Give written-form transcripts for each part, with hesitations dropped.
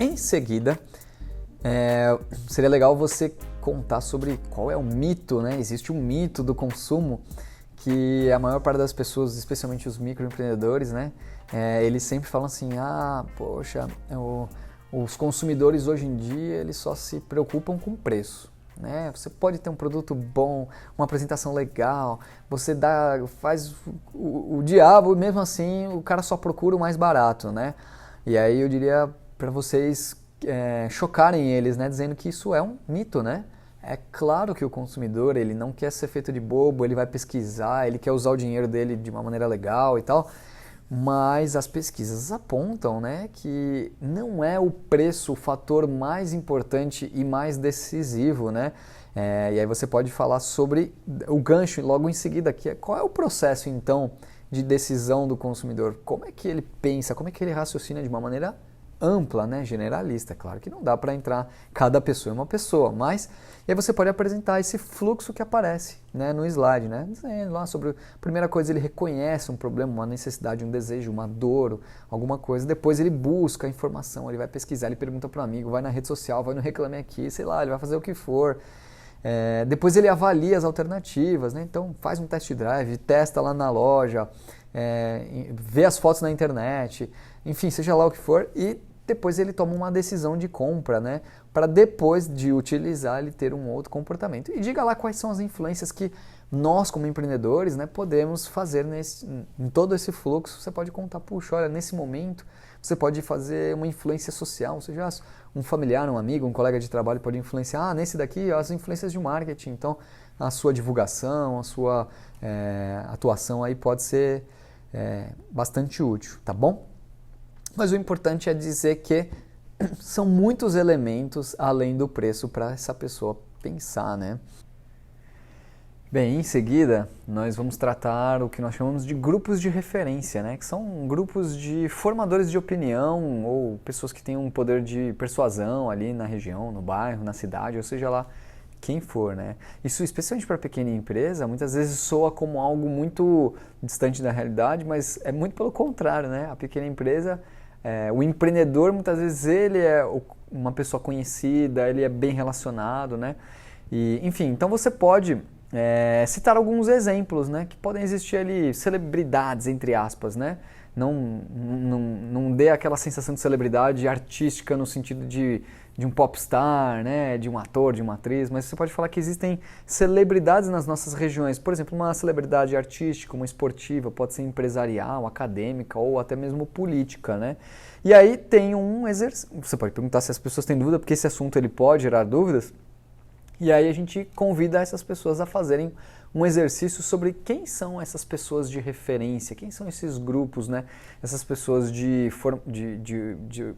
Em seguida, seria legal você contar sobre qual é o mito, né? Existe um mito do consumo que a maior parte das pessoas, especialmente os microempreendedores, né? Eles sempre falam assim, poxa, os consumidores hoje em dia eles só se preocupam com o preço. Né? Você pode ter um produto bom, uma apresentação legal, você faz o diabo e mesmo assim o cara só procura o mais barato, né? E aí eu diria para vocês chocarem eles, né? Dizendo que isso é um mito, né? É claro que o consumidor ele não quer ser feito de bobo, ele vai pesquisar, ele quer usar o dinheiro dele de uma maneira legal e tal. Mas as pesquisas apontam, né, que não é o preço o fator mais importante e mais decisivo, né? E aí você pode falar sobre o gancho logo em seguida, que é qual é o processo então de decisão do consumidor? Como é que ele pensa, como é que ele raciocina de uma maneira ampla, né, generalista? Claro que não dá para entrar, cada pessoa é uma pessoa, mas e aí você pode apresentar esse fluxo que aparece, né, no slide, né, dizendo lá sobre a primeira coisa, ele reconhece um problema, uma necessidade, um desejo, uma dor, alguma coisa, depois ele busca a informação, ele vai pesquisar, ele pergunta para um amigo, vai na rede social, vai no Reclame Aqui, sei lá, ele vai fazer o que for. Depois ele avalia as alternativas, né? Então faz um test drive, testa lá na loja, vê as fotos na internet, enfim, seja lá o que for, e depois ele toma uma decisão de compra, né? Para depois de utilizar ele ter um outro comportamento. E diga lá quais são as influências que nós como empreendedores, né, podemos fazer em todo esse fluxo. Você pode contar, puxa, olha, nesse momento você pode fazer uma influência social, ou seja, um familiar, um amigo, um colega de trabalho pode influenciar, nesse daqui as influências de marketing, então a sua divulgação, a sua atuação aí pode ser bastante útil, tá bom? Mas o importante é dizer que são muitos elementos além do preço para essa pessoa pensar, né? Bem, em seguida, nós vamos tratar o que nós chamamos de grupos de referência, né? Que são grupos de formadores de opinião ou pessoas que têm um poder de persuasão ali na região, no bairro, na cidade, ou seja lá quem for, né? Isso, especialmente para pequena empresa, muitas vezes soa como algo muito distante da realidade, mas é muito pelo contrário, né? A pequena empresa, o empreendedor, muitas vezes ele é uma pessoa conhecida, ele é bem relacionado, né? E, enfim, então você pode citar alguns exemplos, né, que podem existir ali, celebridades, entre aspas, né? Não dê aquela sensação de celebridade artística no sentido de um popstar, né, de um ator, de uma atriz, mas você pode falar que existem celebridades nas nossas regiões. Por exemplo, uma celebridade artística, uma esportiva, pode ser empresarial, acadêmica ou até mesmo política, né? E aí tem um exercício. Você pode perguntar se as pessoas têm dúvida, porque esse assunto ele pode gerar dúvidas. E aí a gente convida essas pessoas a fazerem um exercício sobre quem são essas pessoas de referência, quem são esses grupos, né? Essas pessoas de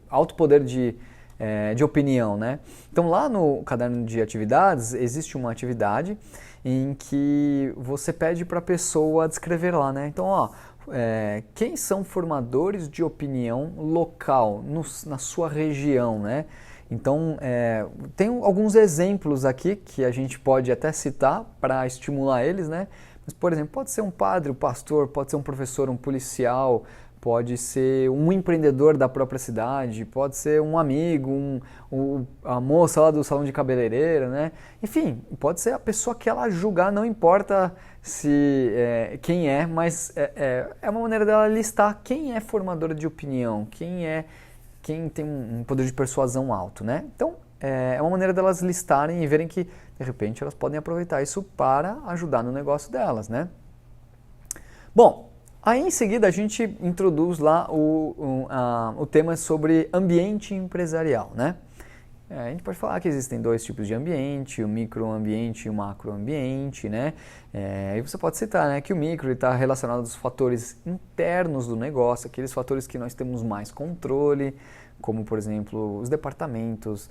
alto poder de opinião, né? Então lá no caderno de atividades existe uma atividade em que você pede para a pessoa descrever lá, né? Então, quem são formadores de opinião local na sua região, né? Então, tem alguns exemplos aqui que a gente pode até citar para estimular eles, né? Mas, por exemplo, pode ser um padre, um pastor, pode ser um professor, um policial, pode ser um empreendedor da própria cidade, pode ser um amigo, a moça lá do salão de cabeleireiro, né? Enfim, pode ser a pessoa que ela julgar, não importa quem é, mas é uma maneira dela listar quem é formador de opinião, quem tem um poder de persuasão alto, né? Então, é uma maneira delas listarem e verem que, de repente, elas podem aproveitar isso para ajudar no negócio delas, né? Bom, aí em seguida a gente introduz lá o tema sobre ambiente empresarial, né? A gente pode falar que existem dois tipos de ambiente, o microambiente e o macroambiente, né? E você pode citar, né, que o micro está relacionado aos fatores internos do negócio, aqueles fatores que nós temos mais controle, como, por exemplo, os departamentos,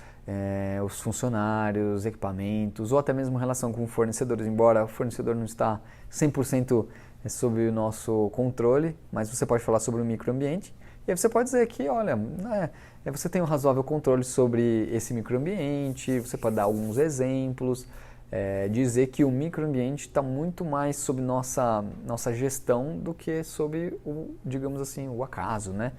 os funcionários, equipamentos, ou até mesmo relação com fornecedores, embora o fornecedor não está 100% sob o nosso controle, mas você pode falar sobre o microambiente. E aí você pode dizer que, olha, você tem um razoável controle sobre esse microambiente, você pode dar alguns exemplos, dizer que o microambiente está muito mais sob nossa gestão do que sob digamos assim, o acaso, né?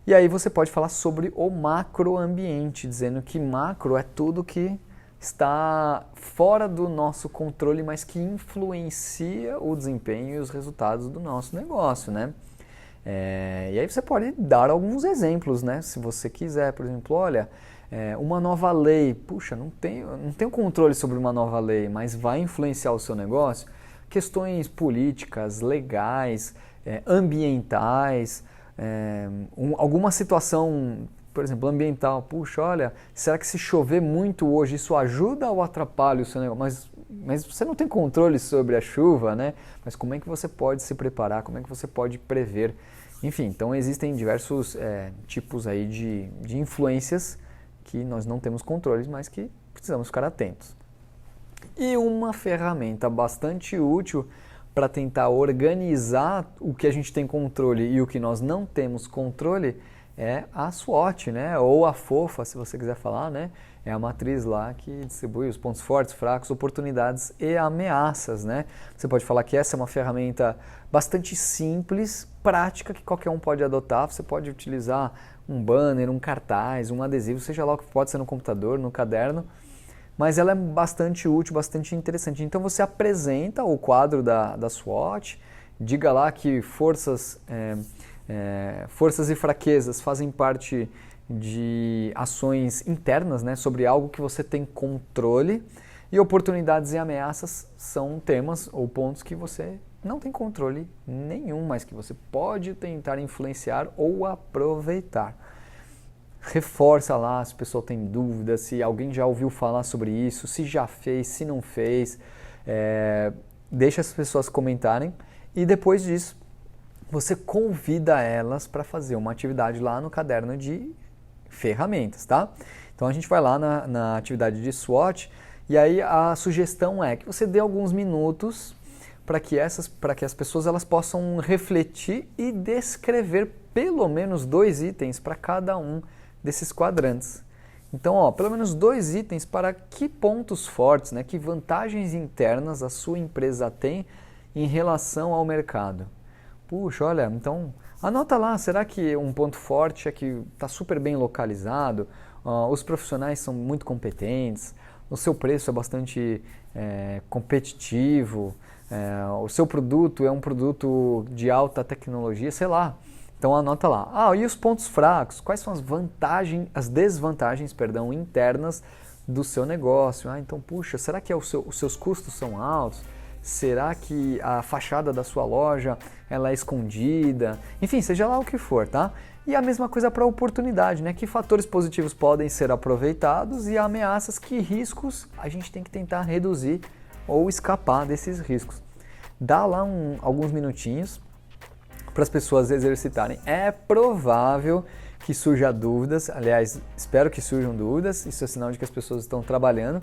E aí você pode falar sobre o macroambiente, dizendo que macro é tudo que está fora do nosso controle, mas que influencia o desempenho e os resultados do nosso negócio, né? E aí você pode dar alguns exemplos, né? Se você quiser, por exemplo, olha, uma nova lei, puxa, não tenho controle sobre uma nova lei, mas vai influenciar o seu negócio? Questões políticas, legais, ambientais, alguma situação, por exemplo, ambiental. Puxa, olha, será que se chover muito hoje isso ajuda ou atrapalha o seu negócio? Mas você não tem controle sobre a chuva, né? Mas como é que você pode se preparar? Como é que você pode prever? Enfim, então existem diversos tipos aí de influências que nós não temos controles, mas que precisamos ficar atentos. E uma ferramenta bastante útil para tentar organizar o que a gente tem controle e o que nós não temos controle é a SWOT, né? Ou a FOFA, se você quiser falar, né? É a matriz lá que distribui os pontos fortes, fracos, oportunidades e ameaças, né? Você pode falar que essa é uma ferramenta bastante simples, prática, que qualquer um pode adotar. Você pode utilizar um banner, um cartaz, um adesivo, seja lá o que pode ser no computador, no caderno, mas ela é bastante útil, bastante interessante. Então você apresenta o quadro da SWOT, diga lá que forças e fraquezas fazem parte de ações internas, né, sobre algo que você tem controle, e oportunidades e ameaças são temas ou pontos que você não tem controle nenhum, mas que você pode tentar influenciar ou aproveitar. Reforça lá se o pessoal tem dúvidas, se alguém já ouviu falar sobre isso, se já fez, se não fez, deixa as pessoas comentarem e depois disso você convida elas para fazer uma atividade lá no caderno de ferramentas, tá? Então a gente vai lá na atividade de SWOT e aí a sugestão é que você dê alguns minutos para que as pessoas elas possam refletir e descrever pelo menos 2 itens para cada um desses quadrantes. Então, pelo menos 2 itens para que pontos fortes, né, que vantagens internas a sua empresa tem em relação ao mercado. Puxa, olha, então anota lá, será que um ponto forte é que está super bem localizado, os profissionais são muito competentes, o seu preço é bastante competitivo, o seu produto é um produto de alta tecnologia, sei lá. Então anota lá. E os pontos fracos? Quais são as desvantagens internas do seu negócio? Então, puxa, será que os seus custos são altos? Será que a fachada da sua loja ela é escondida? Enfim, seja lá o que for, tá? E a mesma coisa para a oportunidade, né? Que fatores positivos podem ser aproveitados e ameaças, que riscos a gente tem que tentar reduzir ou escapar desses riscos. Dá lá alguns minutinhos para as pessoas exercitarem. É provável que surjam dúvidas, aliás, espero que surjam dúvidas, isso é sinal de que as pessoas estão trabalhando.